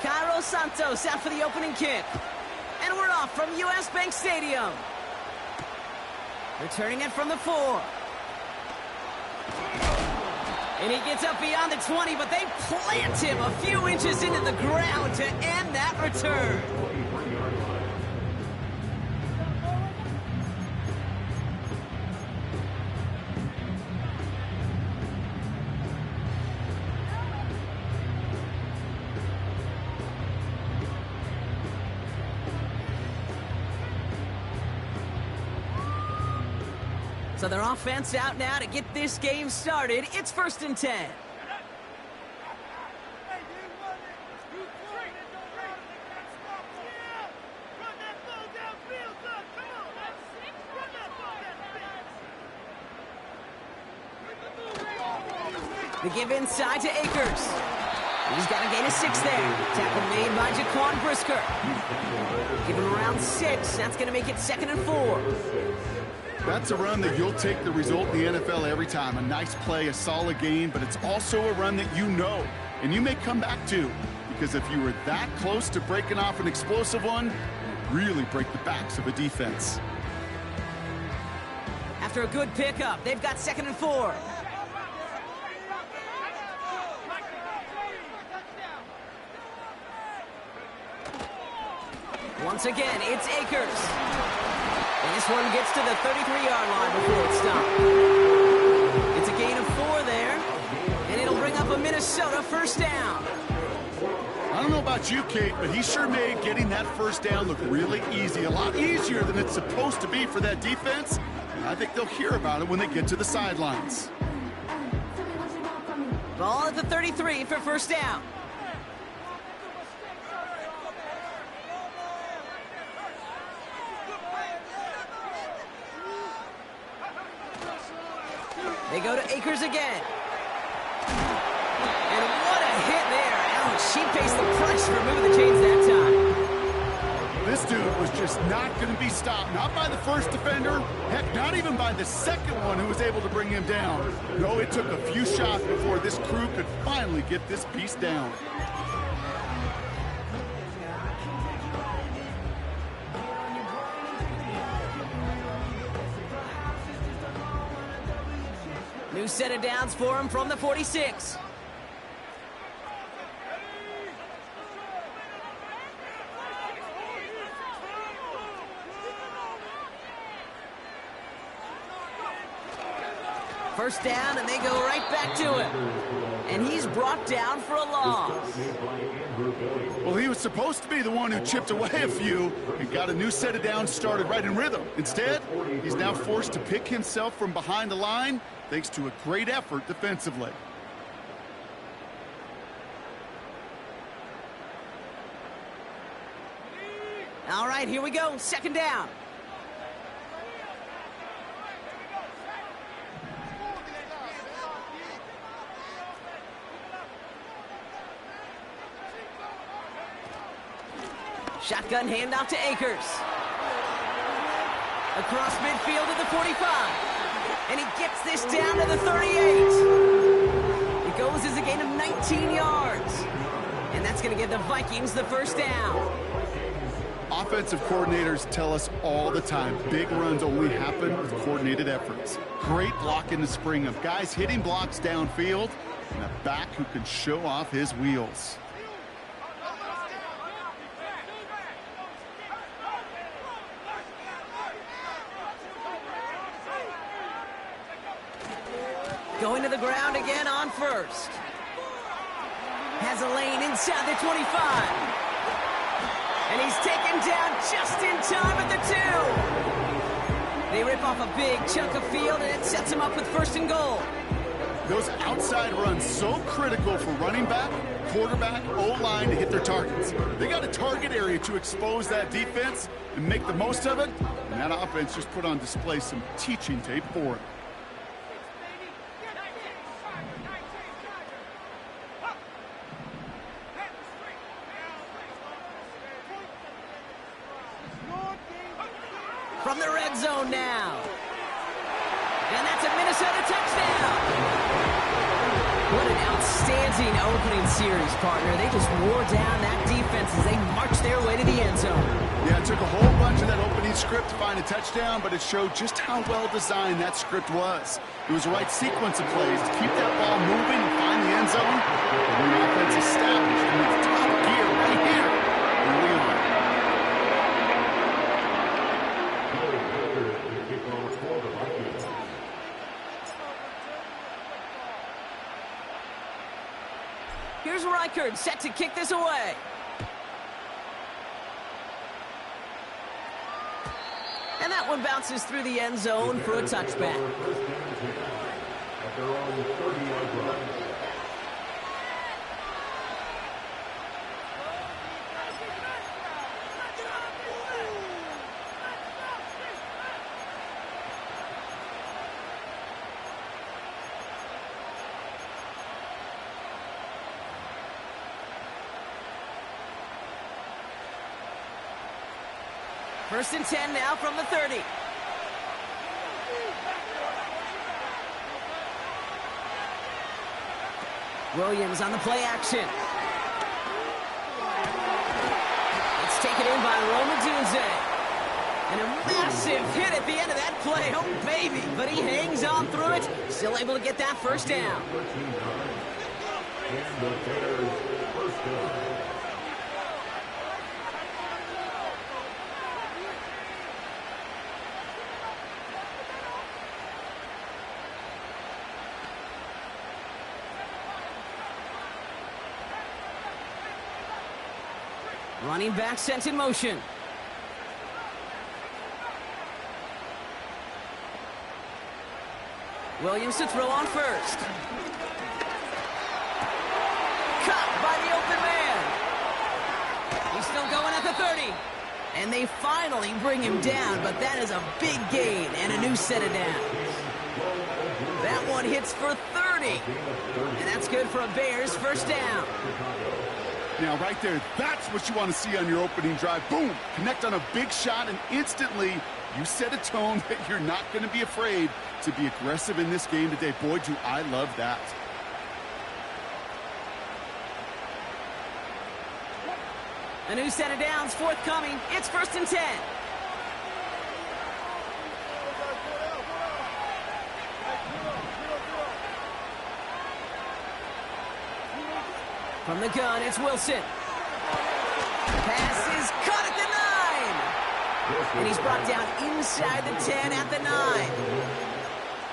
Cairo Santos out for the opening kick. And we're off from US Bank Stadium. Returning it from the 4. And he gets up beyond the 20, but they plant him a few inches into the ground to end that return. So their offense out now to get this game started. It's 1st and 10. The give inside to Akers. He's got a gain of 6 there. Tackle made by Jaquan Brisker. Give him around 6. That's going to make it 2nd and 4. That's a run that you'll take the result in the NFL every time. A nice play, a solid gain, but it's also a run that you know, and you may come back to. Because if you were that close to breaking off an explosive one, you really break the backs of a defense. After a good pickup, they've got 2nd and 4. Once again, it's Akers. And this one gets to the 33-yard line before it's stopped. It's a gain of 4 there, and it'll bring up a Minnesota 1st down. I don't know about you, Kate, but he sure made getting that 1st down look really easy. A lot easier than it's supposed to be for that defense. I think they'll hear about it when they get to the sidelines. Ball at the 33 for 1st down. They go to Akers again. And what a hit there. Ouch, she faced the pressure, moving the chains that time. This dude was just not going to be stopped. Not by the first defender. Heck, not even by the second one who was able to bring him down. No, it took a few shots before this crew could finally get this piece down. New set of downs for him from the 46. First down, and they go right back to him. And he's brought down for a loss. Well, he was supposed to be the one who chipped away a few and got a new set of downs started right in rhythm. Instead, he's now forced to pick himself from behind the line thanks to a great effort defensively. All right, here we go. 2nd down. Shotgun handoff to Akers. Across midfield to the 45. And he gets this down to the 38. It goes as a gain of 19 yards. And that's going to give the Vikings the 1st down. Offensive coordinators tell us all the time, big runs only happen with coordinated efforts. Great block in the spring of guys hitting blocks downfield and a back who can show off his wheels. Going to the ground again on 1st. Has a lane inside the 25. And he's taken down just in time at the 2. They rip off a big chunk of field, and it sets him up with 1st and goal. Those outside runs so critical for running back, quarterback, O-line to hit their targets. They got a target area to expose that defense and make the most of it. And that offense just put on display some teaching tape for it. From the red zone now. And that's a Minnesota touchdown. What an outstanding opening series, partner. They just wore down that defense as they marched their way to the end zone. Yeah, it took a whole bunch of that opening script to find a touchdown, but it showed just how well designed that script was. It was the right sequence of plays to keep that ball moving and find the end zone. And the offense established in its top gear right here. Early on. Here's Reichard set to kick this away. And that one bounces through the end zone for a touchback. First and 10 now from the 30. Williams on the play action. It's taken in by Rome Odunze. And a massive hit at the end of that play. Oh, baby. But he hangs on through it. Still able to get that first down. Running back sent in motion. Williams to throw on first. Caught by the open man. He's still going at the 30. And they finally bring him down, but that is a big gain and a new set of downs. That one hits for 30. And that's good for a Bears first down. Now, right there, that's what you want to see on your opening drive. Boom! Connect on a big shot, and instantly you set a tone that you're not going to be afraid to be aggressive in this game today. Boy, do I love that. A new set of downs forthcoming. It's first and 10. From the gun, it's Wilson. Pass is caught at the 9. And he's brought down inside the 10 at the 9.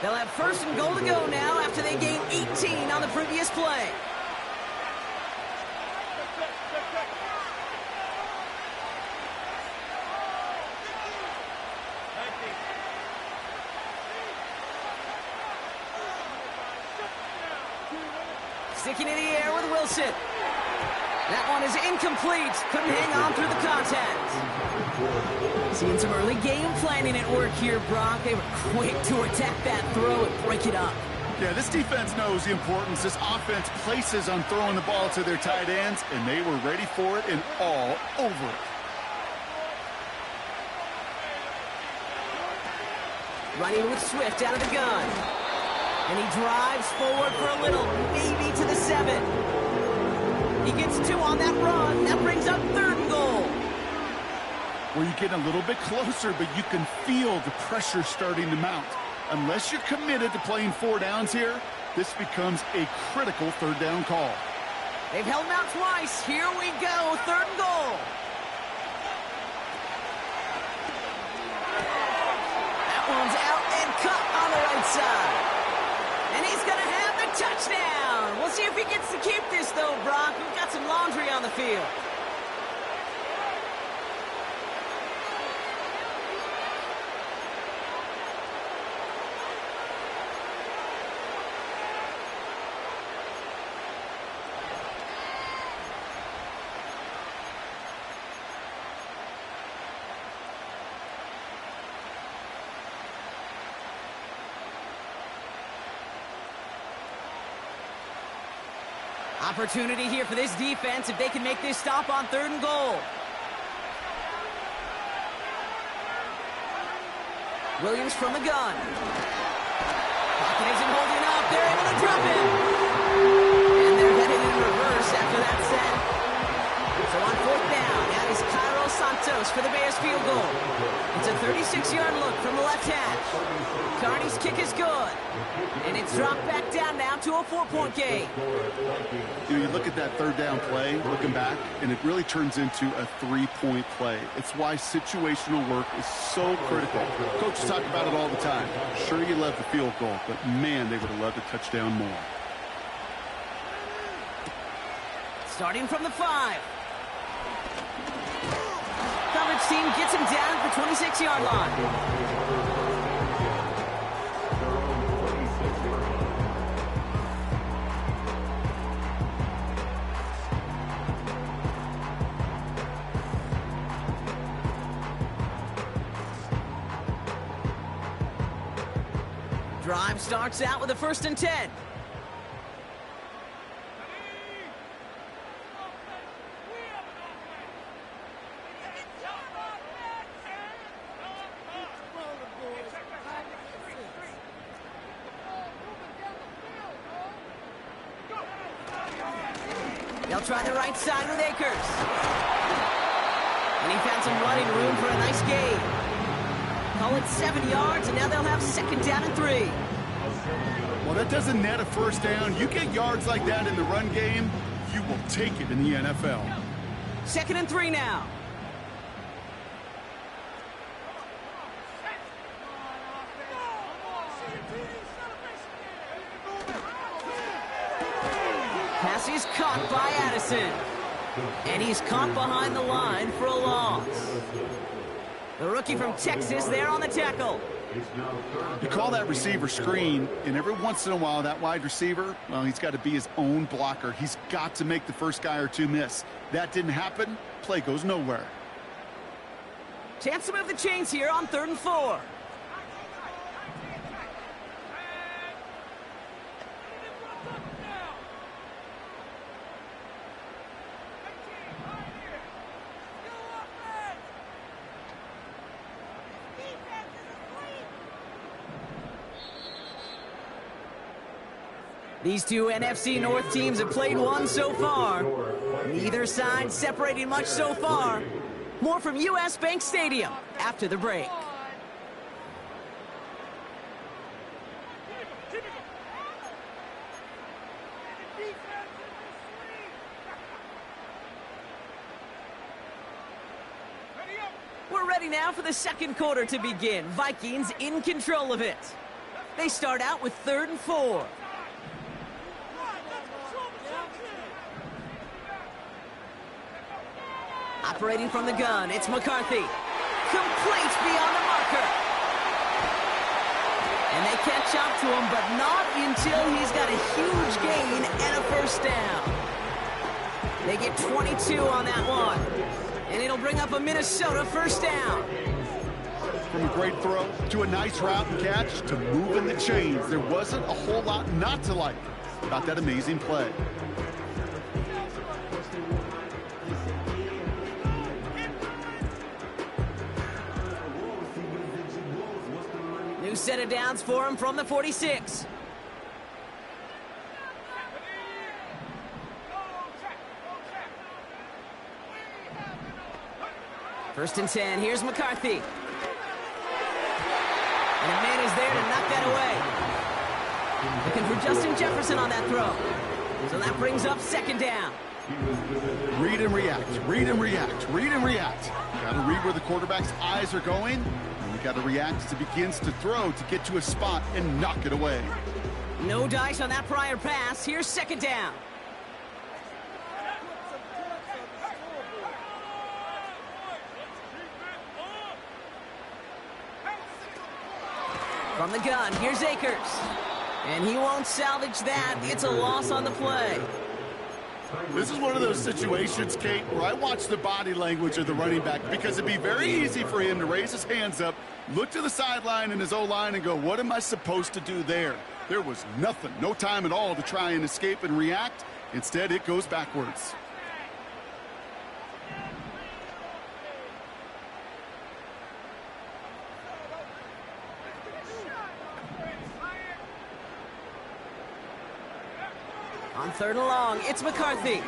They'll have first and goal to go now after they gained 18 on the previous play. Sticking in the air with Wilson. That one is incomplete. Couldn't hang on through the contact. Seeing some early game planning at work here, Brock. They were quick to attack that throw and break it up. Yeah, this defense knows the importance this offense places on throwing the ball to their tight ends, and they were ready for it and all over it. Running with Swift out of the gun. And he drives forward for a little, maybe to the 7. He gets 2 on that run. That brings up third and goal. Well, you're getting a little bit closer, but you can feel the pressure starting to mount. Unless you're committed to playing 4 downs here, this becomes a critical third down call. They've held him out twice. Here we go, third and goal. That one's out and cut on the right side. And he's going to have the touchdown. We'll see if he gets to keep this, though, Brock. We've got some laundry on the field. Opportunity here for this defense if they can make this stop on third and goal. Williams from the gun. Pocket isn't holding up. They're able to drop him. And they're headed in reverse after that set. So on fourth down, that is Cairo Santos for the Bears field goal. It's a 36-yard look from the left hash. Carney's kick is good. And it's dropped back down now to a 4-point game. You look at that third down play, looking back, and it really turns into a 3-point play. It's why situational work is so critical. Coaches talk about it all the time. Sure, you love the field goal, but man, they would have loved a touchdown more. Starting from the 5. Coverage team gets him down at the 26-yard line. Drive starts out with a 1st and 10. They'll try the right side with Akers. And he found some running room for a nice gain. Call it 7 yards, and now they'll have 2nd down and 3. Well, that doesn't net a 1st down. You get yards like that in the run game, you will take it in the NFL. 2nd and 3 now. Pass is caught by Addison. And he's caught behind the line for a loss. The rookie from Texas there on the tackle. You call that receiver screen, and every once in a while, that wide receiver, well, he's got to be his own blocker. He's got to make the first guy or two miss. That didn't happen. Play goes nowhere. Chance to move the chains here on 3rd and 4. These two NFC North teams have played one so far. Neither side separating much so far. More from U.S. Bank Stadium after the break. We're ready now for the 2nd quarter to begin. Vikings in control of it. They start out with 3rd and 4. Operating from the gun, it's McCarthy. Complete beyond the marker. And they catch up to him, but not until he's got a huge gain and a 1st down. They get 22 on that one. And it'll bring up a Minnesota 1st down. From a great throw to a nice route and catch to moving the chains, there wasn't a whole lot not to like about that amazing play. New set of downs for him from the 46. First and 10, here's McCarthy. And a man is there to knock that away. Looking for Justin Jefferson on that throw. So that brings up 2nd down. Read and react, read and react, read and react. Got to read where the quarterback's eyes are going. And you got to react as he begins to throw to get to a spot and knock it away. No dice on that prior pass. Here's 2nd down. From the gun, here's Akers. And he won't salvage that. It's a loss on the play. This is one of those situations, Kate, where I watch the body language of the running back because it'd be very easy for him to raise his hands up, look to the sideline in his O-line and go, what am I supposed to do there? There was nothing, no time at all to try and escape and react. Instead, it goes backwards. On 3rd and long, it's McCarthy.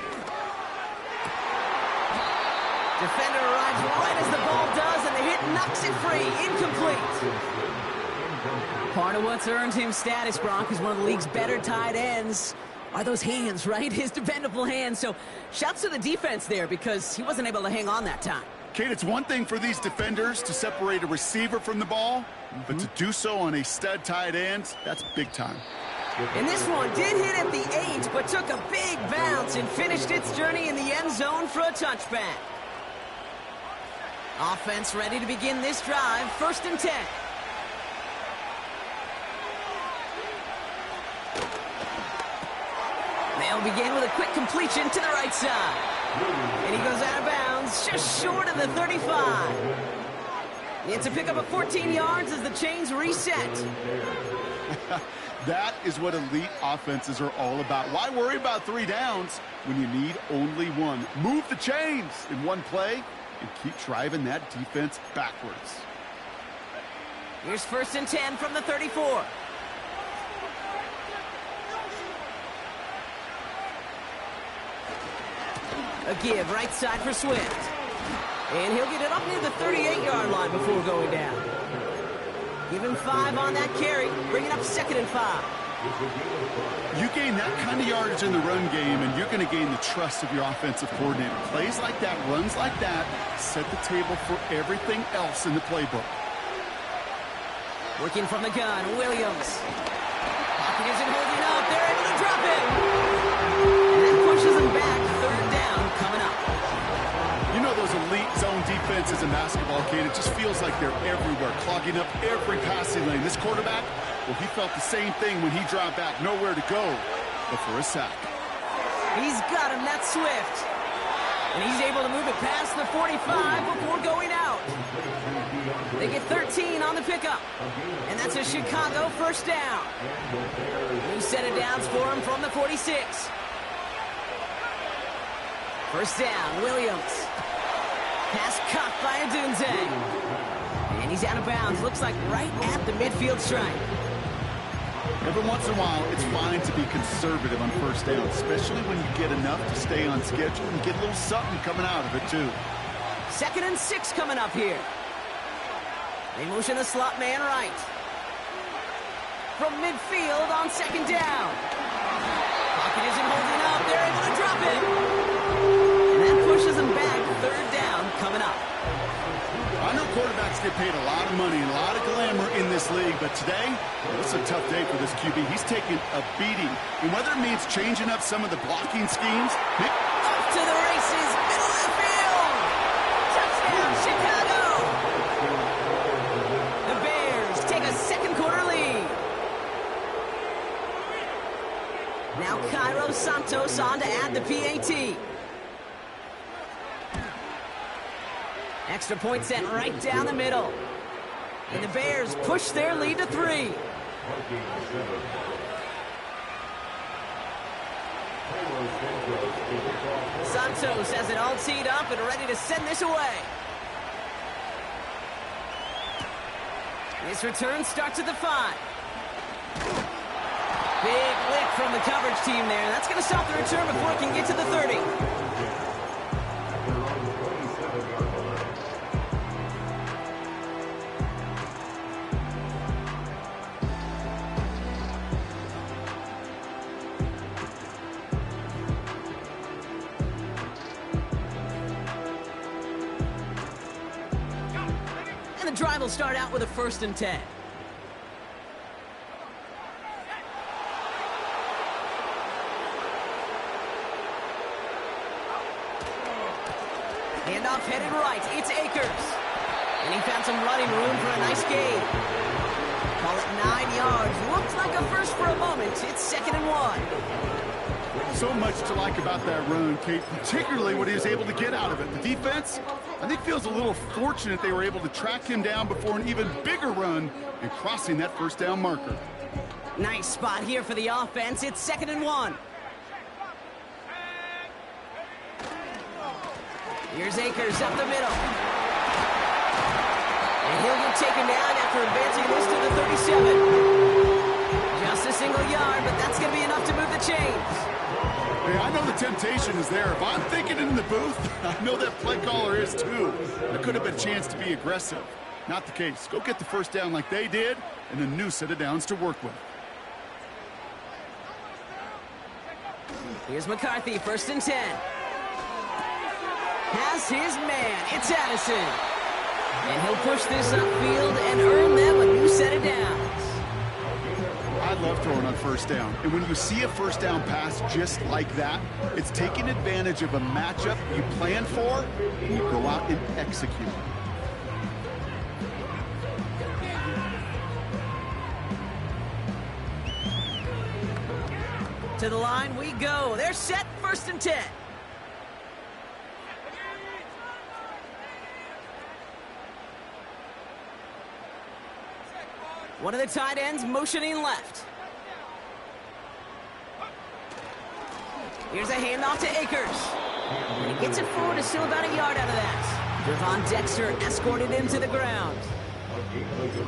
Defender arrives right as the ball does, and the hit knocks it free. Incomplete. Part of what's earned him status, Gronk, is one of the league's better tight ends. Are those hands, right? His dependable hands. So shouts to the defense there because he wasn't able to hang on that time. Kate, it's one thing for these defenders to separate a receiver from the ball, but to do so on a stud tight end, that's big time. And this one did hit at the 8, but took a big bounce and finished its journey in the end zone for a touchback. Offense ready to begin this drive, 1st and 10. They'll begin with a quick completion to the right side. And he goes out of bounds, just short of the 35. It's a pickup of 14 yards as the chains reset. That is what elite offenses are all about. Why worry about 3 downs when you need only 1? Move the chains in one play and keep driving that defense backwards. Here's 1st and 10 from the 34. A give right side for Swift. And he'll get it up near the 38-yard line before going down. Give him 5 on that carry. Bring it up 2nd and 5. You gain that kind of yardage in the run game, and you're going to gain the trust of your offensive coordinator. Plays like that, runs like that, set the table for everything else in the playbook. Working from the gun, Williams. Pocket isn't holding up. They're able to drop it. And that pushes him back. 3rd down coming up. You know those elite zone defenses in basketball, Kate, it just feels like they're everywhere, clogging up every passing lane. This quarterback, well, he felt the same thing when he dropped back. Nowhere to go but for a sack. He's got him. That's Swift. And he's able to move it past the 45 before going out. They get 13 on the pickup. And that's a Chicago 1st down. New set of downs for him from the 46. 1st down, Williams. Pass caught by Adunze. And he's out of bounds. Looks like right at the midfield stripe. Every once in a while, it's fine to be conservative on 1st down, especially when you get enough to stay on schedule and get a little something coming out of it, too. 2nd and 6 coming up here. They motion the slot man right. From midfield on 2nd down. Pocket isn't holding up. They're able to drop it. And that pushes them back. 3rd down coming up. I know quarterbacks get paid a lot of money and a lot of glamour in this league, but today, it's a tough day for this QB. He's taking a beating. And whether it means changing up some of the blocking schemes... Off to the races, middle of the field! Touchdown, Chicago! The Bears take a 2nd quarter lead. Now Cairo Santos on to add the PAT. Extra point set right down the middle. And the Bears push their lead to 3. Santos has it all teed up and ready to send this away. This return starts at the 5. Big lick from the coverage team there. That's going to stop the return before it can get to the 30. And the drive will start out with a 1st and 10. Handoff headed right. It's Akers. And he found some running room for a nice gain. Call it 9 yards. Looks like a first for a moment. It's 2nd and 1. So much to like about that run, Kate, particularly what he was able to get out of it. The defense, I think, feels a little fortunate they were able to track him down before an even bigger run and crossing that 1st down marker. Nice spot here for the offense. It's 2nd and 1. Here's Akers up the middle. And he'll get taken down after advancing this to the 37. Just a single yard, but that's going to be enough to move the chains. Hey, I know the temptation is there. If I'm thinking in the booth, I know that play caller is too. There could have been a chance to be aggressive. Not the case. Go get the first down like they did, and a new set of downs to work with. Here's McCarthy, 1st and 10. Has his man. It's Addison. And he'll push this upfield and earn them a new set of downs. I love throwing on first down. And when you see a first down pass just like that, it's taking advantage of a matchup you plan for, and you go out and execute. To the line we go. They're set, 1st and 10. One of the tight ends motioning left. Here's a handoff to Akers. And he gets it forward, is still about a yard out of that. Devon Dexter escorted him to the ground.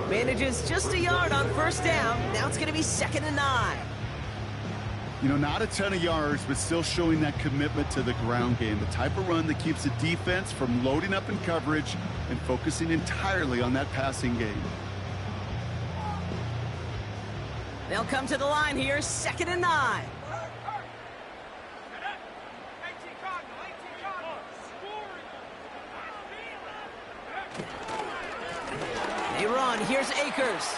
Manages just a yard on 1st down. Now it's going to be 2nd and 9. You know, not a ton of yards, but still showing that commitment to the ground game. The type of run that keeps the defense from loading up in coverage and focusing entirely on that passing game. They'll come to the line here, 2nd and 9. They run, here's Akers.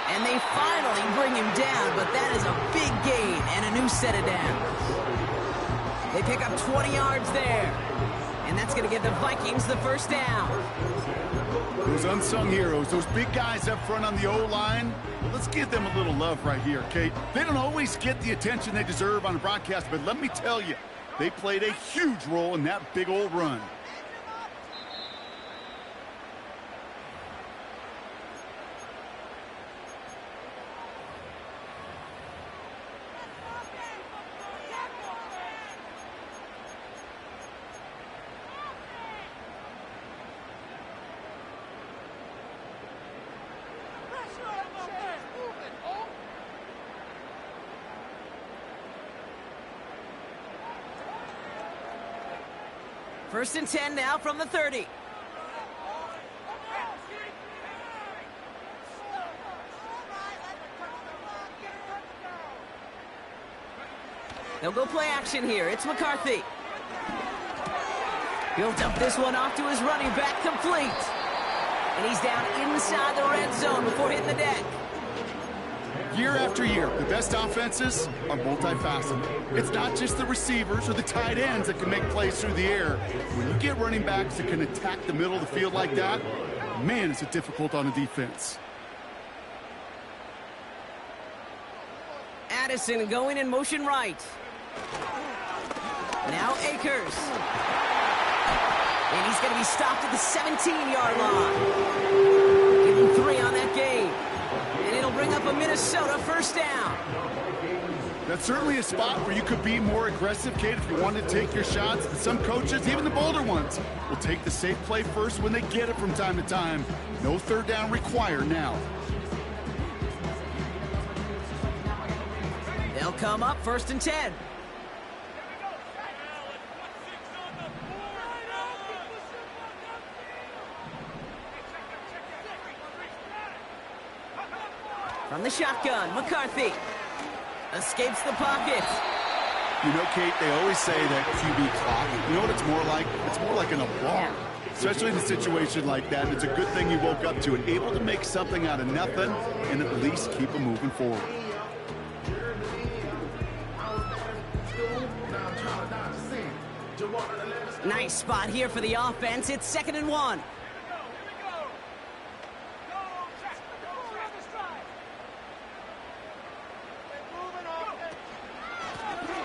And they finally bring him down, but that is a big gain and a new set of downs. They pick up 20 yards there. And that's going to give the Vikings the 1st down. Those unsung heroes, those big guys up front on the O-line, let's give them a little love right here, Kate. They don't always get the attention they deserve on the broadcast, but let me tell you, they played a huge role in that big old run. First and 10 now from the 30. They'll go play action here. It's McCarthy. He'll dump this one off to his running back, complete. And he's down inside the red zone before hitting the deck. Year after year, the best offenses are multifaceted. It's not just the receivers or the tight ends that can make plays through the air. When you get running backs that can attack the middle of the field like that, man, is it difficult on a defense. Addison going in motion right. Now Akers. And he's going to be stopped at the 17-yard line. Give him 3 on that game. And it'll bring up a Minnesota 1st down. That's certainly a spot where you could be more aggressive, Kate, if you wanted to take your shots. And some coaches, even the bolder ones, will take the safe play first when they get it from time to time. No 3rd down required now. They'll come up 1st and 10. From the shotgun, McCarthy escapes the pocket. You know, Kate, they always say that QB clock, you know what it's more like? It's more like an alarm, especially in a situation like that. And it's a good thing you woke up to it, able to make something out of nothing and at least keep them moving forward. Nice spot here for the offense. It's 2nd and 1.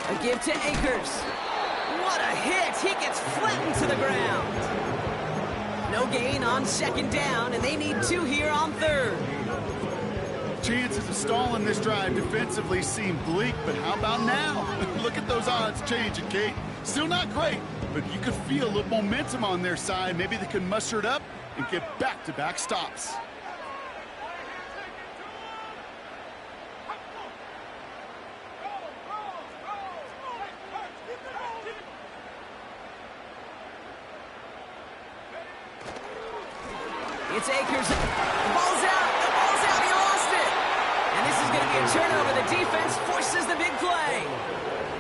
A give to Akers. What a hit! He gets flattened to the ground. No gain on 2nd down, and they need 2 here on 3rd. Chances of stalling this drive defensively seem bleak, but how about now? Look at those odds changing, Kate. Still not great, but you could feel a little momentum on their side. Maybe they can muster it up and get back-to-back stops. It's Akers. The ball's out. The ball's out. He lost it. And this is going to be a turnover. The defense forces the big play.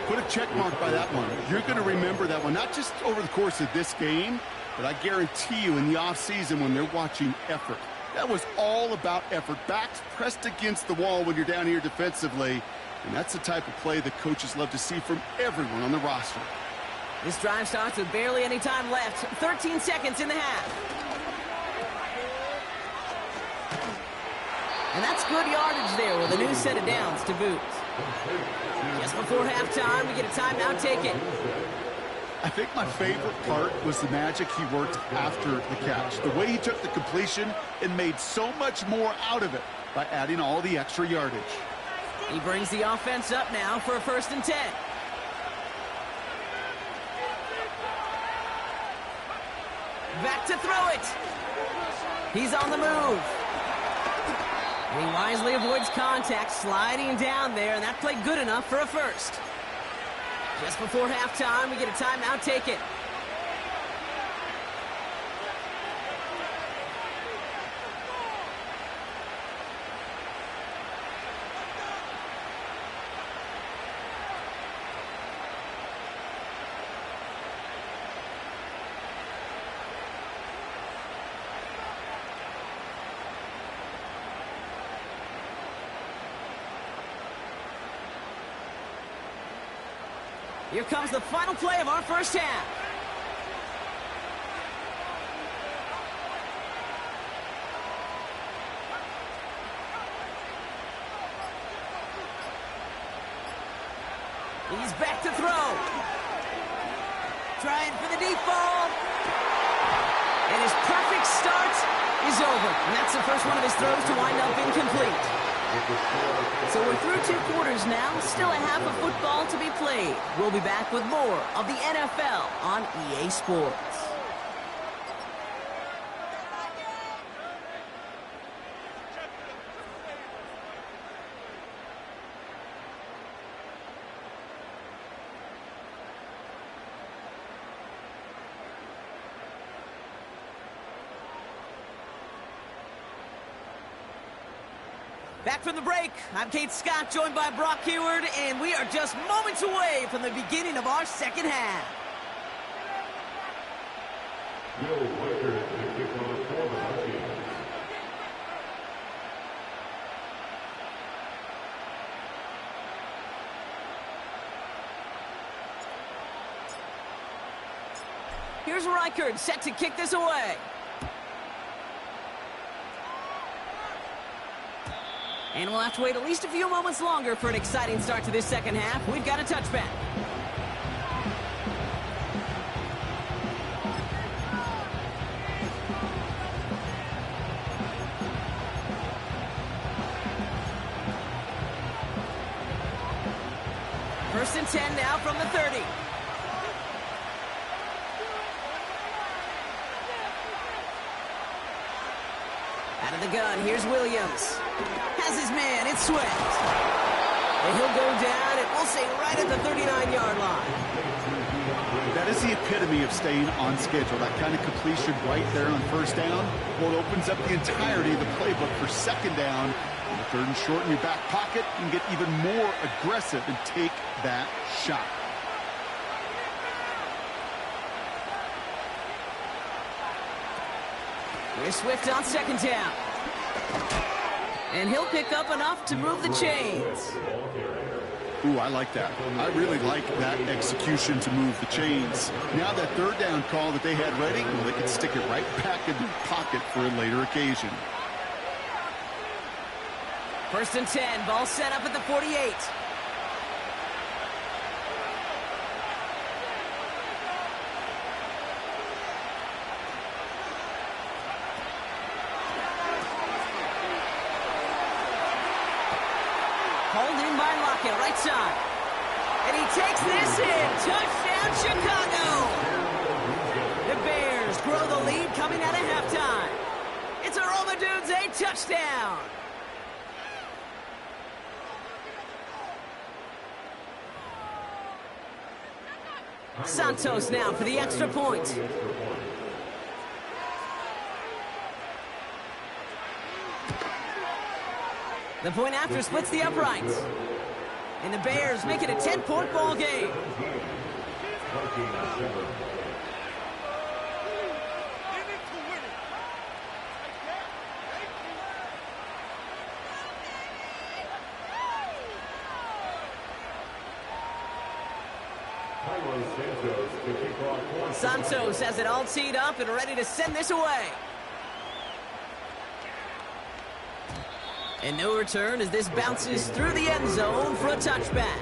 Put a check mark by that one. You're going to remember that one, not just over the course of this game, but I guarantee you in the offseason when they're watching effort. That was all about effort. Backs pressed against the wall when you're down here defensively. And that's the type of play that coaches love to see from everyone on the roster. This drive starts with barely any time left. 13 seconds in the half. And that's good yardage there with a new set of downs to boot. Just before halftime, we get a timeout taken. I think my favorite part was the magic he worked after the catch. The way he took the completion and made so much more out of it by adding all the extra yardage. He brings the offense up now for a 1st and 10. Back to throw it. He's on the move. And he wisely avoids contact, sliding down there, and that played good enough for a first. Just before halftime, we get a timeout taken. Here comes the final play of our first half. He's back to throw. Trying for the deep ball. And his perfect start is over. And that's the first one of his throws to wind up incomplete. So we're through 2 quarters now, still a half of football to be played. We'll be back with more of the NFL on EA Sports. Back from the break, I'm Kate Scott, joined by Brock Heward, and we are just moments away from the beginning of our second half. Here's Reichard, set to kick this away. And we'll have to wait at least a few moments longer for an exciting start to this second half. We've got a touchback. First and 10 now from the 30. Out of the gun, here's Williams. Has his man, it's Swift. And he'll go down, and we'll say right at the 39-yard line. That is the epitome of staying on schedule. That kind of completion right there on first down. Well, it opens up the entirety of the playbook for second down. On the 3rd and short in your back pocket, you can get even more aggressive and take that shot. Here's Swift on second down. And he'll pick up enough to move the chains. Ooh, I like that. I really like that execution to move the chains. Now that 3rd down call that they had ready, well, they could stick it right back in their pocket for a later occasion. First and 10, ball set up at the 48. Hauled in by Lockett, right side. And he takes this in. Touchdown, Chicago. The Bears grow the lead coming out of halftime. It's a Romadudes, a touchdown. Santos now for the extra point. The point after splits the uprights. And the Bears make it a 10-point ball game. Santos has it all teed up and ready to send this away. And no return as this bounces through the end zone for a touchback.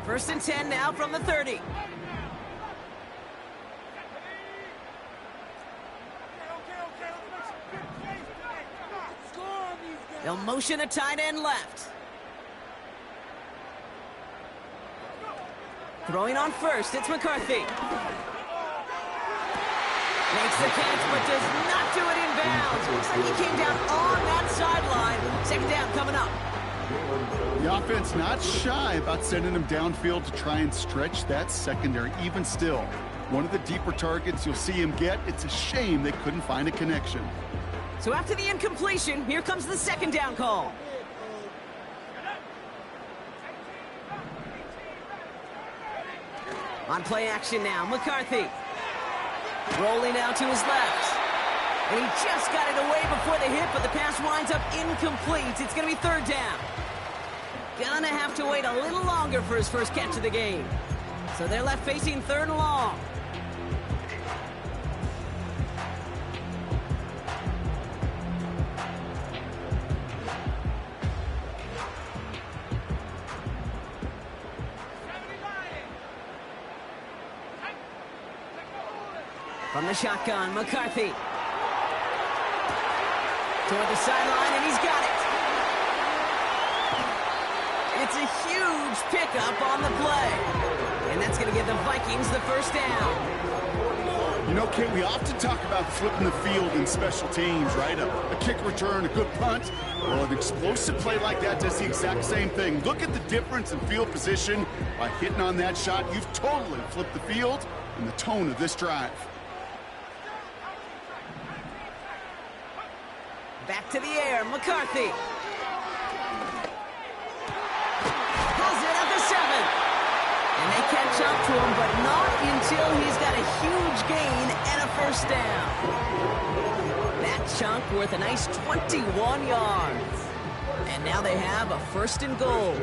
First and 10 now from the 30. They'll motion a tight end left. Throwing on first, it's McCarthy. Makes the catch, but does not do it in bounds. Looks like he came down on that sideline. Second down coming up. The offense not shy about sending him downfield to try and stretch that secondary. Even still, one of the deeper targets you'll see him get. It's a shame they couldn't find a connection. So after the incompletion, here comes the second down call. On play action now, McCarthy. Rolling out to his left. And he just got it away before the hit, but the pass winds up incomplete. It's going to be third down. Gonna have to wait a little longer for his first catch of the game. So they're left facing third and long. From the shotgun, McCarthy. Toward the sideline, and he's got it. It's a huge pickup on the play. And that's going to give the Vikings the first down. You know, Kate, we often talk about flipping the field in special teams, right? A kick return, a good punt. Well, an explosive play like that does the exact same thing. Look at the difference in field position. By hitting on that shot, you've totally flipped the field and the tone of this drive. Back to the air, McCarthy. Pulls it at the 7. And they catch up to him, but not until he's got a huge gain and a first down. That chunk worth a nice 21 yards. And now they have a first and goal.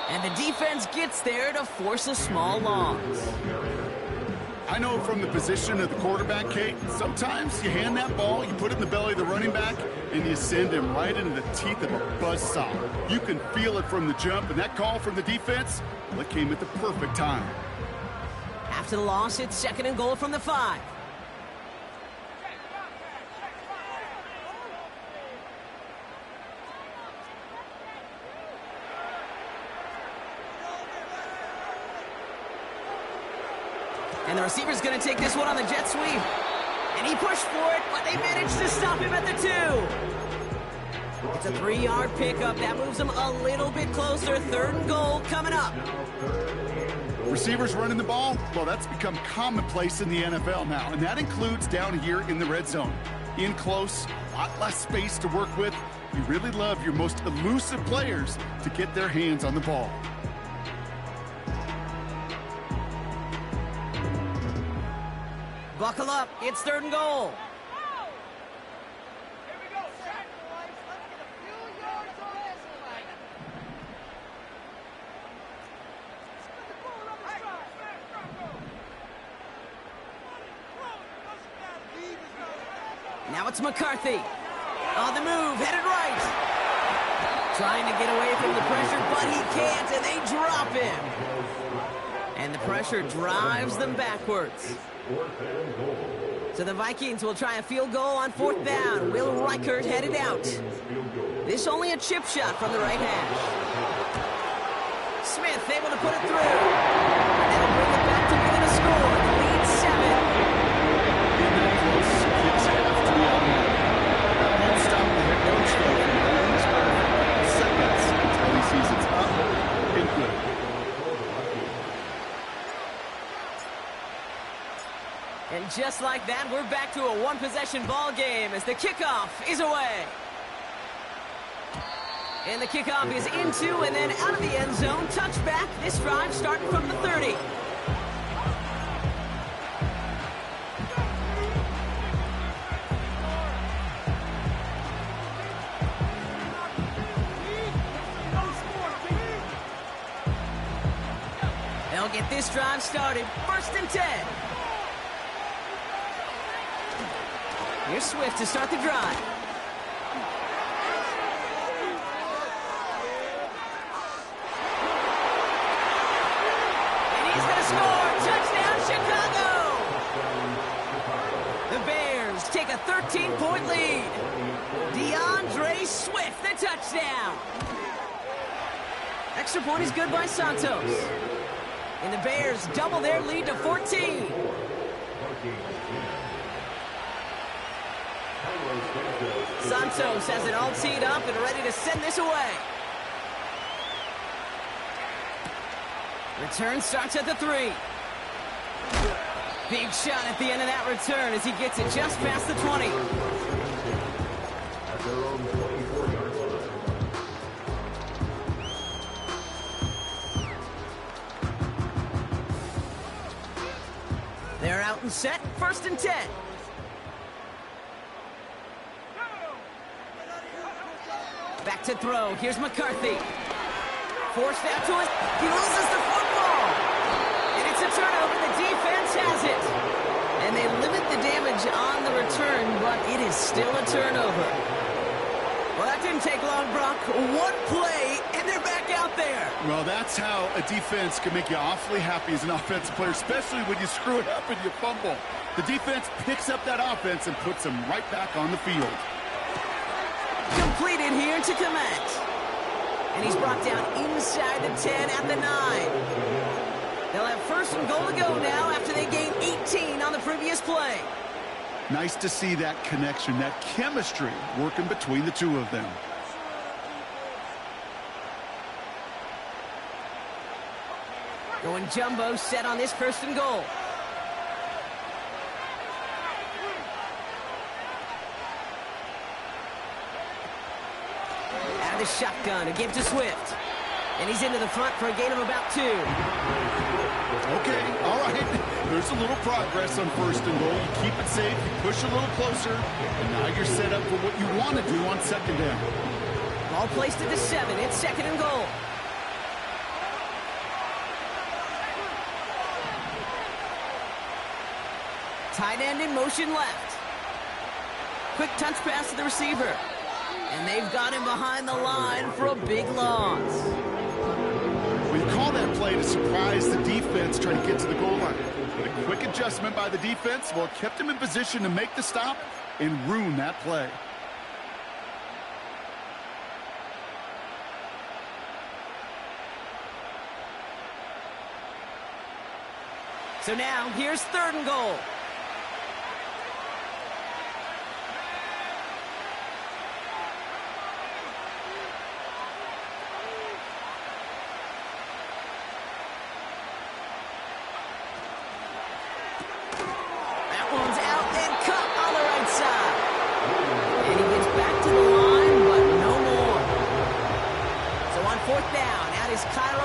And the defense gets there to force a small loss. I know from the position of the quarterback, Kate, sometimes you hand that ball, you put it in the belly of the running back, and you send him right into the teeth of a buzzsaw. You can feel it from the jump, and that call from the defense, well, it came at the perfect time. After the loss, it's second and goal from the 5. And the receiver's going to take this one on the jet sweep. And he pushed for it, but they managed to stop him at the 2. It's a 3-yard pickup. That moves them a little bit closer. Third and goal coming up. Receivers running the ball, well, that's become commonplace in the NFL now, and that includes down here in the red zone. In close, a lot less space to work with. You really love your most elusive players to get their hands on the ball. Buckle up, it's third and goal. Now it's McCarthy. On the move, headed right. Trying to get away from the pressure, but he can't, and they drop him. And the pressure drives them backwards. So the Vikings will try a field goal on 4th down. Will Reichert headed out. This only a chip shot from the right hash. Smith able to put it through. And that'll bring it back to within a score. The lead 7. In that close, kicks have to be out. That won't stop the head coach, though, from holding his breath for seconds until he sees it's up and good. And just like that, we're back to a one-possession ball game as the kickoff is away. And the kickoff is into and then out of the end zone. Touchback. This drive starting from the 30. They'll get this drive started. 1st and 10. Here's Swift to start the drive. And he's going to score. Touchdown, Chicago! The Bears take a 13-point lead. DeAndre Swift, the touchdown. Extra point is good by Santos. And the Bears double their lead to 14. Santos has it all teed up and ready to send this away. Return starts at the 3. Big shot at the end of that return as he gets it just past the 20. They're out and set. 1st and 10. Back to throw. Here's McCarthy. Forced out to it. He loses the football. And it's a turnover. The defense has it. And they limit the damage on the return, but it is still a turnover. Well, that didn't take long, Brock. One play, and they're back out there. Well, that's how a defense can make you awfully happy as an offensive player, especially when you screw it up and you fumble. The defense picks up that offense and puts them right back on the field. Completed here to Komet. And he's brought down inside the 10 at the 9. They'll have 1st and goal to go now after they gained 18 on the previous play. Nice to see that connection, that chemistry working between the two of them. Going jumbo set on this 1st and goal. Out of the shotgun, a give to Swift. And he's into the front for a gain of about 2. Okay, all right. There's a little progress on 1st and goal. You keep it safe, you push a little closer, and now you're set up for what you want to do on 2nd down. Ball placed at the 7. It's 2nd and goal. Tight end in motion left. Quick touch pass to the receiver. And they've got him behind the line for a big loss. We call that play to surprise the defense trying to get to the goal line. But a quick adjustment by the defense, well, kept him in position to make the stop and ruin that play. So now, here's 3rd and goal.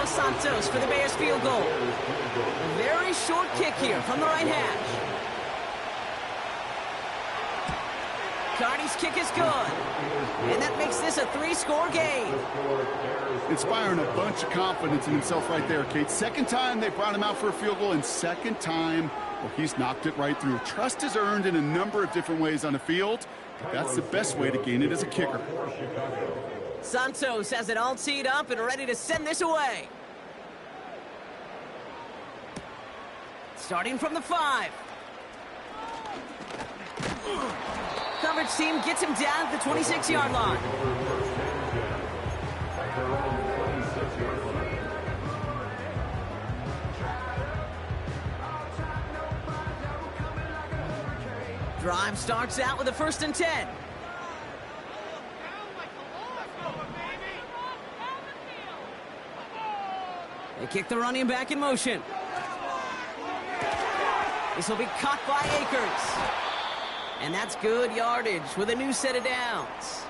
Santos for the Bears field goal. A very short kick here from the right hash. Carney's kick is good. And that makes this a 3-score game. Inspiring a bunch of confidence in himself right there, Kate. 2nd time they brought him out for a field goal, and 2nd time, well, he's knocked it right through. Trust is earned in a number of different ways on the field. That's the best way to gain it as a kicker. Santos has it all teed up and ready to send this away. Starting from the 5. Coverage team gets him down at the 26-yard line. Drive starts out with a 1st and 10. They kick the running back in motion. This will be caught by Akers. And that's good yardage with a new set of downs.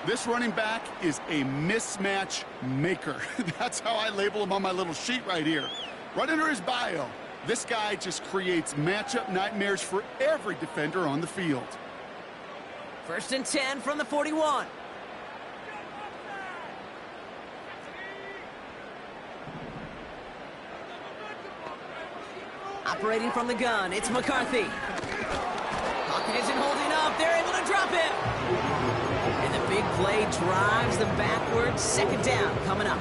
This running back is a mismatch maker. That's how I label him on my little sheet right here. Right under his bio, this guy just creates matchup nightmares for every defender on the field. 1st and 10 from the 41. Operating from the gun, it's McCarthy. Pocket isn't holding up. They're able to drop it. And the big play drives them backwards. 2nd down coming up.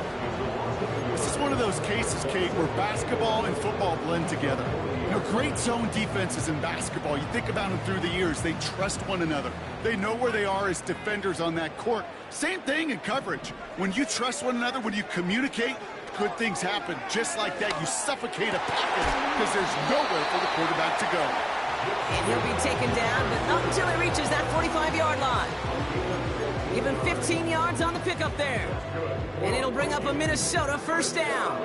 This is one of those cases, Kate, where basketball and football blend together. You know, great zone defenses in basketball, you think about them through the years, they trust one another. They know where they are as defenders on that court. Same thing in coverage. When you trust one another, when you communicate, good things happen. Just like that, you suffocate a pocket because there's nowhere for the quarterback to go. And he'll be taken down, but not until he reaches that 45-yard line. Give him 15 yards on the pickup there. And it'll bring up a Minnesota 1st down.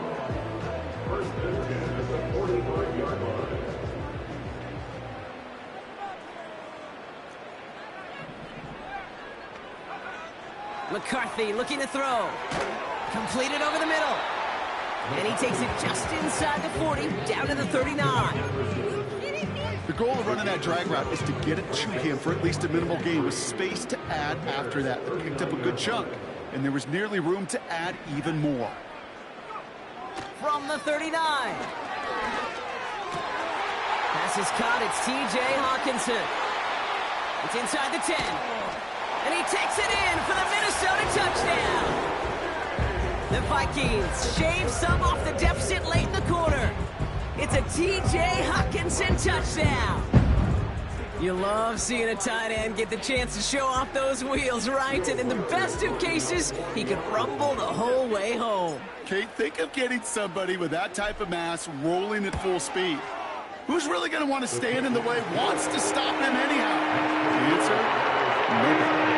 McCarthy looking to throw. Completed over the middle. And he takes it just inside the 40, down to the 39. The goal of running that drag route is to get it to him for at least a minimal gain with space to add after that. They picked up a good chunk, and there was nearly room to add even more. From the 39. Pass is caught. It's T.J. Hawkinson. It's inside the 10. And he takes it in for the Minnesota touchdown. The Vikings shave some off the deficit late in the quarter. It's a T.J. Hawkinson touchdown. You love seeing a tight end get the chance to show off those wheels, right? And in the best of cases, he could rumble the whole way home. Kate, think of getting somebody with that type of mass rolling at full speed. Who's really going to want to stand in the way, wants to stop him anyhow? The answer, nobody.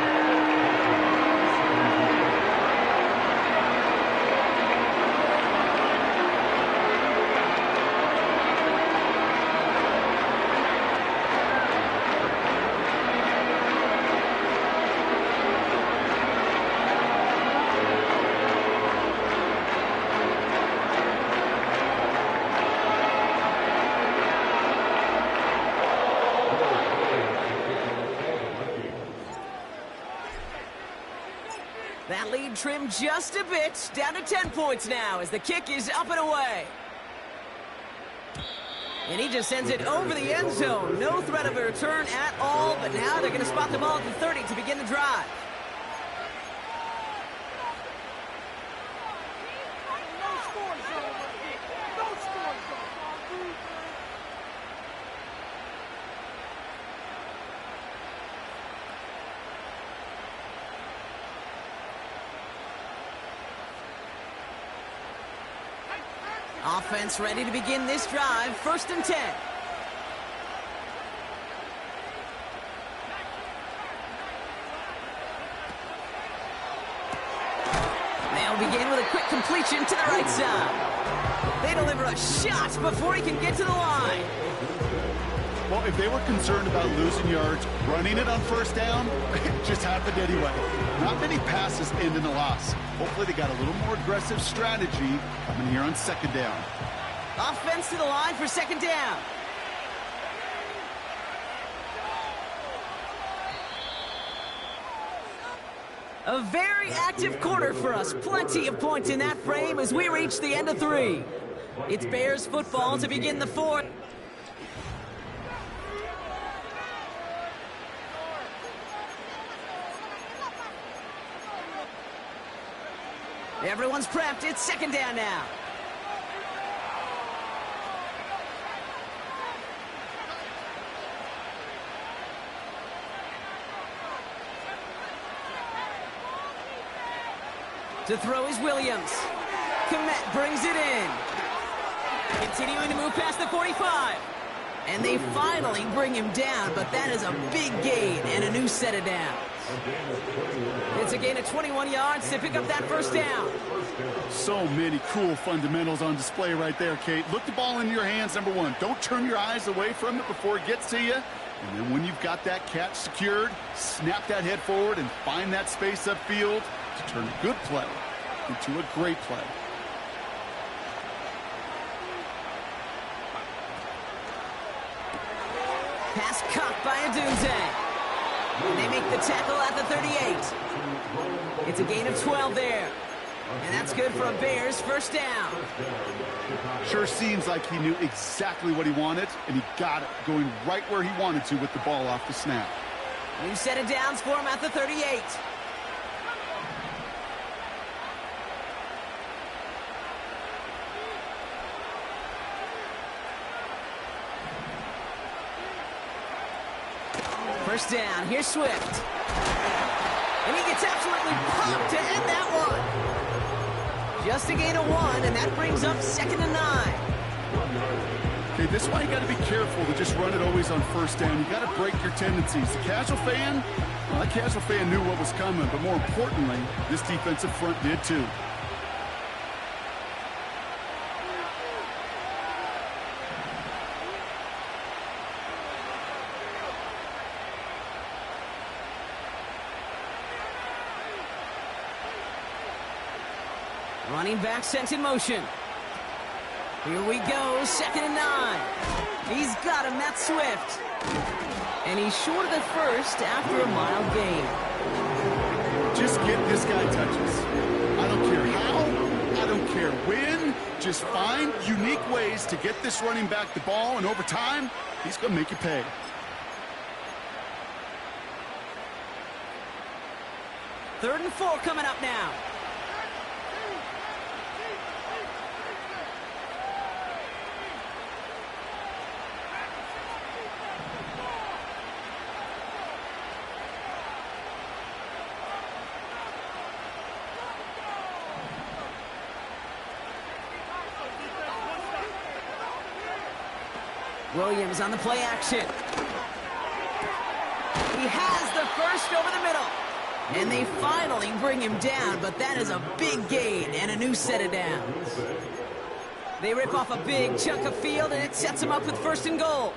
That lead trimmed just a bit, down to 10 points now as the kick is up and away. And he just sends it over the end zone. No threat of a return at all, but now they're going to spot the ball at the 30 to begin the drive. Offense ready to begin this drive. 1st and 10. They'll begin with a quick completion to the right side. They deliver a shot before he can get to the line. Well, if they were concerned about losing yards, running it on 1st down, it just happened anyway. Not many passes end in a loss. Hopefully they got a little more aggressive strategy coming here on 2nd down. Offense to the line for 2nd down. A very active quarter for us. Plenty of points in that frame as we reach the end of 3. It's Bears football to begin the 4th. Everyone's prepped. It's 2nd down now. To throw is Williams. Kmet brings it in. Continuing to move past the 45. And they finally bring him down, but that is a big gain and a new set of downs. It's a gain of 21 yards to pick up that first down. So many cool fundamentals on display right there, Kate. Look the ball into your hands, number one. Don't turn your eyes away from it before it gets to you. And then when you've got that catch secured, snap that head forward and find that space upfield to turn a good play into a great play. Pass caught by Odunze. And they make the tackle at the 38. It's a gain of 12 there. And that's good for a Bears first down. Sure seems like he knew exactly what he wanted, and he got it, going right where he wanted to with the ball off the snap. New set of downs for him at the 38. First down, here's Swift. And he gets absolutely pumped to end that one. Just a gain of 1, and that brings up 2nd and 9. Okay, this is why you got to be careful to just run it always on first down. You got to break your tendencies. The casual fan, well, that casual fan knew what was coming, but more importantly, this defensive front did too. Running back sent in motion. Here we go, 2nd and 9. He's got him, that's Swift. And he's short of the first after a mile gain. Just get this guy touches. I don't care how, I don't care when. Just find unique ways to get this running back the ball, and over time, he's going to make you pay. Third and 4 coming up now. Williams on the play action. He has the first over the middle. And they finally bring him down, but that is a big gain and a new set of downs. They rip off a big chunk of field, and it sets them up with 1st and goal.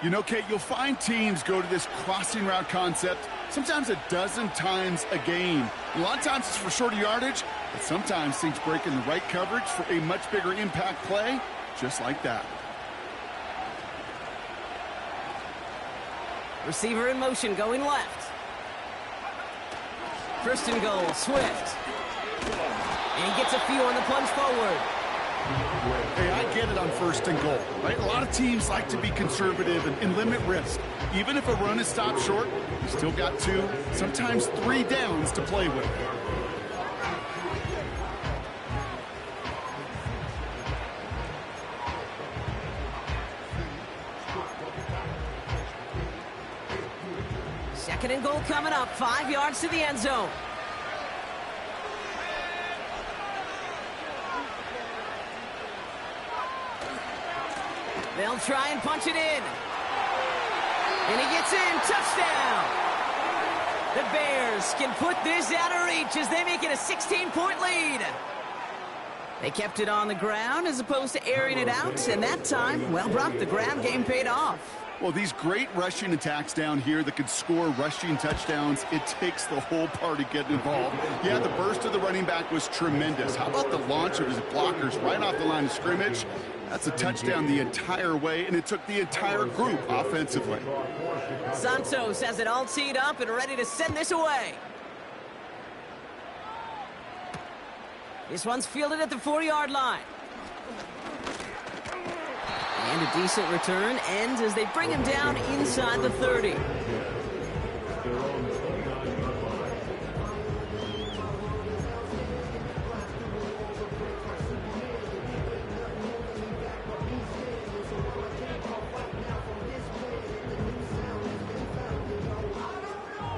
You know, Kate, you'll find teams go to this crossing route concept sometimes a dozen times a game. A lot of times it's for shorter yardage, but sometimes things break in the right coverage for a much bigger impact play, just like that. Receiver in motion, going left. 1st and goal, Swift. And he gets a few on the plunge forward. Hey, I get it on 1st and goal, right? A lot of teams like to be conservative and limit risk. Even if a run is stopped short, you still got 2, sometimes 3 downs to play with. Second and goal coming up, 5 yards to the end zone. They'll try and punch it in. And he gets in, touchdown. The Bears can put this out of reach as they make it a 16-point lead. They kept it on the ground as opposed to airing it out, and that time, well, Brock, the ground game paid off. Well, these great rushing attacks down here that could score rushing touchdowns, it takes the whole party getting involved. Yeah, the burst of the running back was tremendous. How about the launch of his blockers right off the line of scrimmage? That's a touchdown the entire way, and it took the entire group offensively. Santos has it all teed up and ready to send this away. This one's fielded at the 4-yard line. And a decent return ends as they bring him down inside the 30.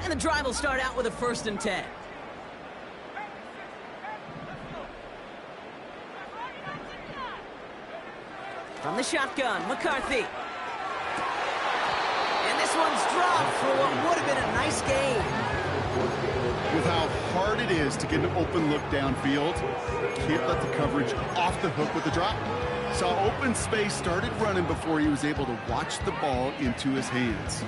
And the drive will start out with a 1st and 10. From the shotgun, McCarthy. And this one's dropped for what would have been a nice gain. With how hard it is to get an open look downfield, can't let the coverage off the hook with the drop. Saw open space, started running before he was able to watch the ball into his hands.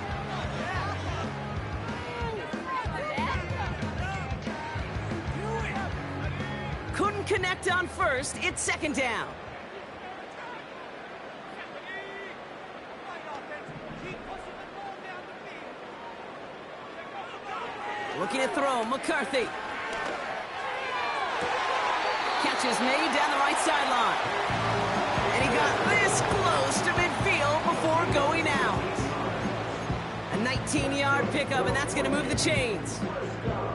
Couldn't connect on first. It's second down. Looking to throw, McCarthy. Catch is made down the right sideline. And he got this close to midfield before going out. A 19-yard pickup, and that's going to move the chains.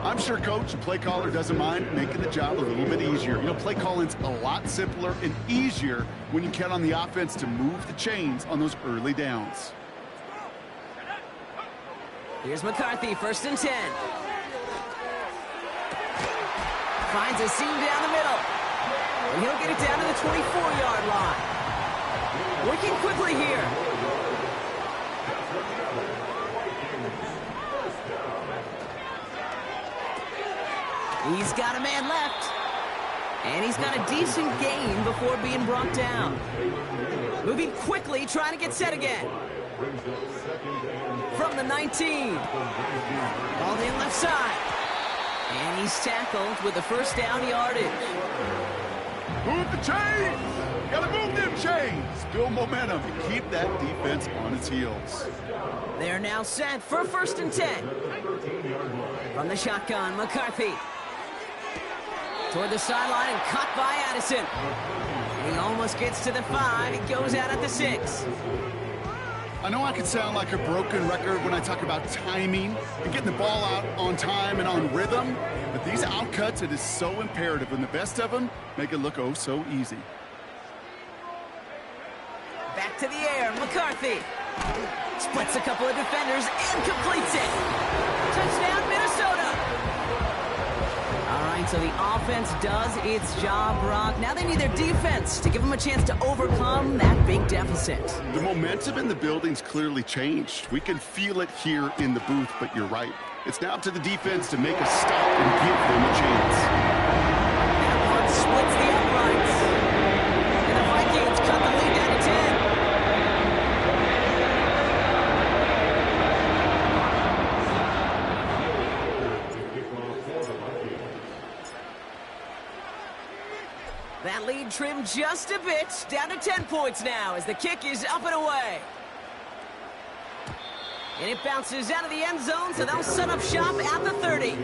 I'm sure coach and play caller doesn't mind making the job a little bit easier. You know, play calling's a lot simpler and easier when you count on the offense to move the chains on those early downs. Here's McCarthy, 1st and 10. Finds a seam down the middle. And he'll get it down to the 24-yard line. Working quickly here. He's got a man left. And he's got a decent gain before being brought down. Moving quickly, trying to get set again. From the 19. Ball in left side. And he's tackled with the first down yardage. Move the chains! Gotta move them chains! Build momentum and keep that defense on its heels. They're now set for 1st and 10. From the shotgun, McCarthy. Toward the sideline and caught by Addison. And he almost gets to the 5. He goes out at the 6. I know I can sound like a broken record when I talk about timing and getting the ball out on time and on rhythm, but these outcuts, it is so imperative, and the best of them make it look oh so easy. Back to the air, McCarthy. Splits a couple of defenders and completes it. Touchdown, Minnesota. All right, so the offense does its job, Brock. Now they need their defense to give them a chance to overcome that big deficit. The momentum in the building's clearly changed. We can feel it here in the booth, but you're right. It's now up to the defense to make a stop and give them a chance. That one splits the uprights. And the Vikings cut the lead down to 10. That lead trimmed just a bit, down to 10 points now as the kick is up and away. And it bounces out of the end zone, so they'll set up shop at the 30.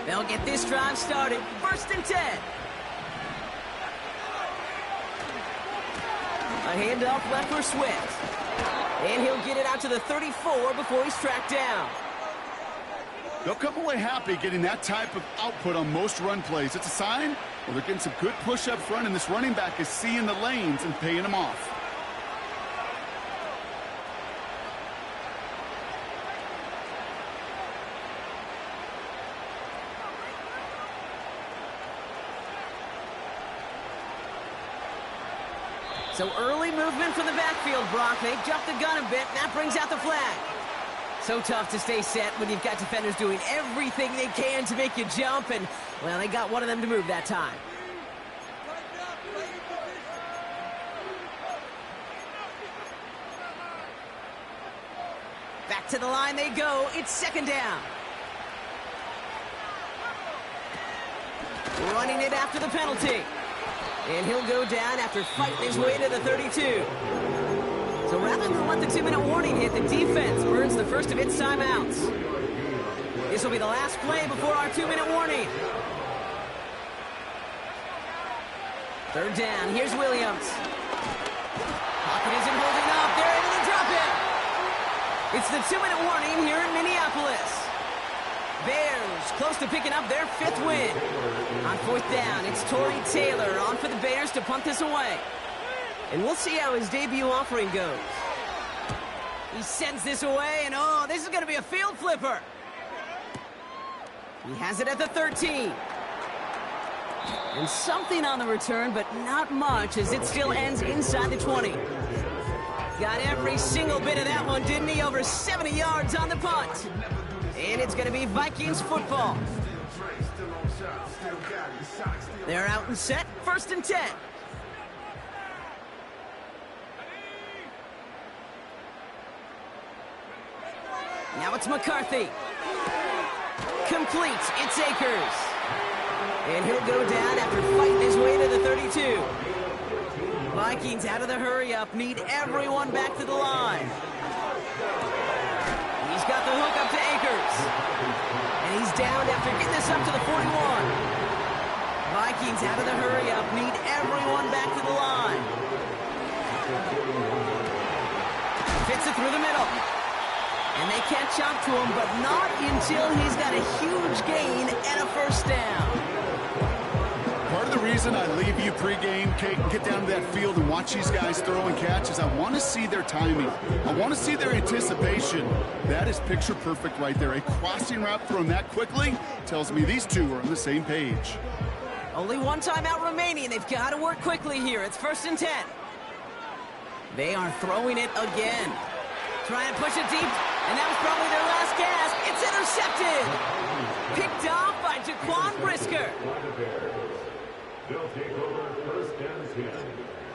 They'll get this drive started, 1st and 10. A handoff left for Swift. And he'll get it out to the 34 before he's tracked down. They'll come away happy getting that type of output on most run plays. It's a sign, well, they're getting some good push up front, and this running back is seeing the lanes and paying them off. So early movement from the backfield, Brock. They jumped the gun a bit, and that brings out the flag. So tough to stay set when you've got defenders doing everything they can to make you jump, and, well, they got one of them to move that time. Back to the line they go. It's 2nd down. Running it after the penalty. And he'll go down after fighting his way to the 32. So rather than let the 2-minute warning hit, the defense burns the first of its timeouts. This will be the last play before our 2-minute warning. 3rd down. Here's Williams. Pocket isn't holding up. They're able to drop it. It's the 2-minute warning here in Minneapolis. Bears close to picking up their 5th win. On 4th down, it's Tory Taylor on for the Bears to punt this away. And we'll see how his debut offering goes. He sends this away, and oh, this is going to be a field flipper. He has it at the 13. And something on the return, but not much, as it still ends inside the 20. Got every single bit of that one, didn't he? Over 70 yards on the punt. And it's going to be Vikings football. They're out and set, 1st and 10. Now it's McCarthy. Complete, it's Akers. And he'll go down after fighting his way to the 32. Vikings out of the hurry-up, need everyone back to the line. He's got the hook up to Akers. And he's down after getting this up to the 41. Vikings out of the hurry-up, need everyone back to the line. Fits it through the middle. And they catch up to him, but not until he's got a huge gain and a 1st down. Part of the reason I leave you pregame, Kate, and get down to that field and watch these guys throw and catch is I want to see their timing. I want to see their anticipation. That is picture perfect right there. A crossing route thrown that quickly tells me these two are on the same page. Only one timeout remaining. They've got to work quickly here. It's 1st and 10. They are throwing it again. Trying to push it deep, and that was probably their last gasp. It's intercepted. Picked off by Jaquan Brisker. They'll take over 1st and 10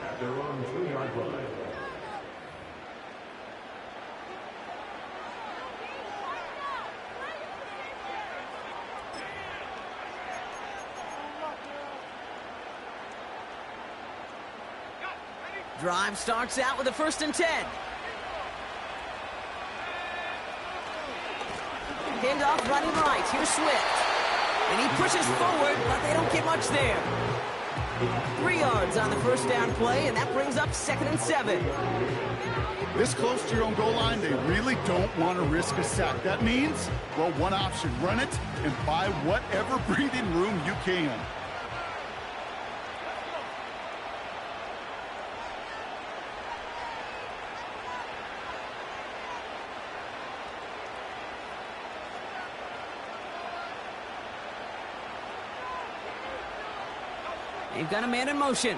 at their own 2-yard line. Drive starts out with a 1st and 10. Pinned off running right. Here's Swift. And he pushes forward, but they don't get much there. 3 yards on the 1st down play, and that brings up 2nd and 7. This close to your own goal line, they really don't want to risk a sack. That means, well, one option, run it and buy whatever breathing room you can. They've got a man in motion.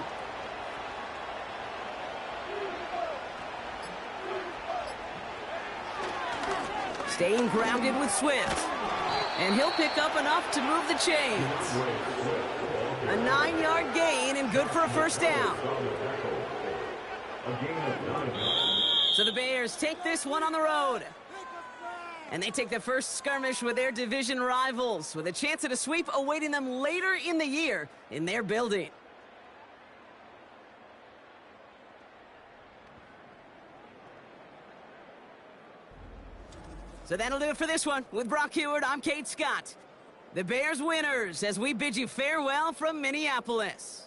Staying grounded with Swift. And he'll pick up enough to move the chains. A 9-yard gain and good for a 1st down. So the Bears take this one on the road. And they take their first skirmish with their division rivals, with a chance at a sweep awaiting them later in the year in their building. So that'll do it for this one. With Brock Huard, I'm Kate Scott. The Bears winners as we bid you farewell from Minneapolis.